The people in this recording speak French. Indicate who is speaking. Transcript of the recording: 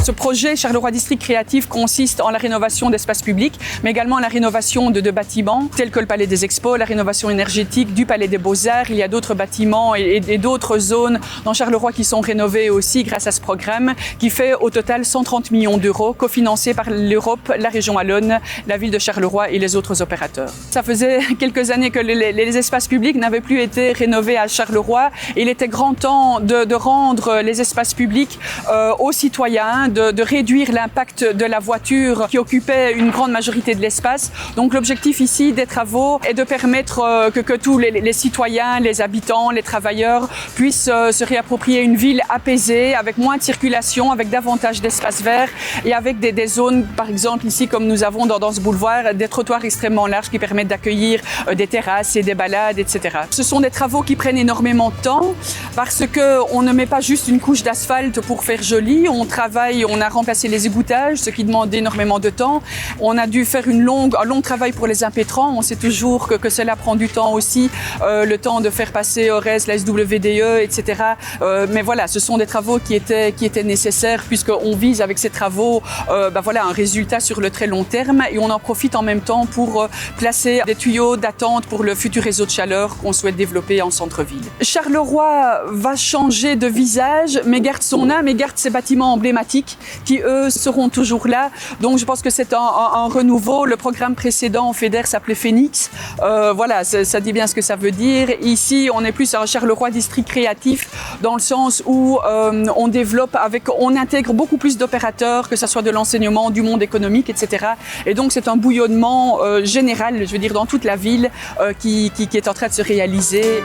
Speaker 1: Ce projet Charleroi District Créatif consiste en la rénovation d'espaces publics, mais également la rénovation de bâtiments tels que le Palais des Expos, la rénovation énergétique du Palais des Beaux-Arts. Il y a d'autres bâtiments et d'autres zones dans Charleroi qui sont rénovées aussi grâce à ce programme qui fait au total 130 millions d'euros, cofinancés par l'Europe, la région Wallonne, la ville de Charleroi et les autres opérateurs. Ça faisait quelques années que les espaces publics n'avaient plus été rénovés à Charleroi. Il était grand temps de rendre les espaces publics aux citoyens, de réduire l'impact de la voiture qui occupait une grande majorité de l'espace. Donc l'objectif ici des travaux est de permettre que tous les citoyens, les habitants, les travailleurs puissent se réapproprier une ville apaisée, avec moins de circulation, avec davantage d'espaces verts et avec des zones, par exemple ici comme nous avons dans ce boulevard, des trottoirs extrêmement larges qui permettent d'accueillir des terrasses et des balades, etc. Ce sont des travaux qui prennent énormément de temps parce qu'on ne met pas juste une couche d'asphalte pour faire joli, on travaille, on a remplacé les égoutages, ce qui demande énormément de temps. On a dû faire un long travail pour les impétrants, on sait toujours que cela prend du temps aussi, le temps de faire passer ORES, la SWDE, etc. Mais voilà, ce sont des travaux qui étaient nécessaires puisqu'on vise avec ces travaux un résultat sur le très long terme et on en profite en même temps pour placer des tuyaux d'attente pour le futur réseau de chaleur qu'on souhaite développer en centre-ville. Charleroi va changer de visage mais garde son âme et garde ses bâtiments emblématiques qui eux seront toujours là. Donc je pense que c'est un renouveau. Le programme précédent FEDER s'appelait Phoenix. Voilà, ça dit bien ce que ça veut dire. Ici, on est plus un Charleroi District Créatif dans le sens où on intègre beaucoup plus d'opérateurs, que ce soit de l'enseignement, du monde économique, etc. Et donc c'est un bouillonnement général, je veux dire, dans toute la ville qui est en train de se réaliser.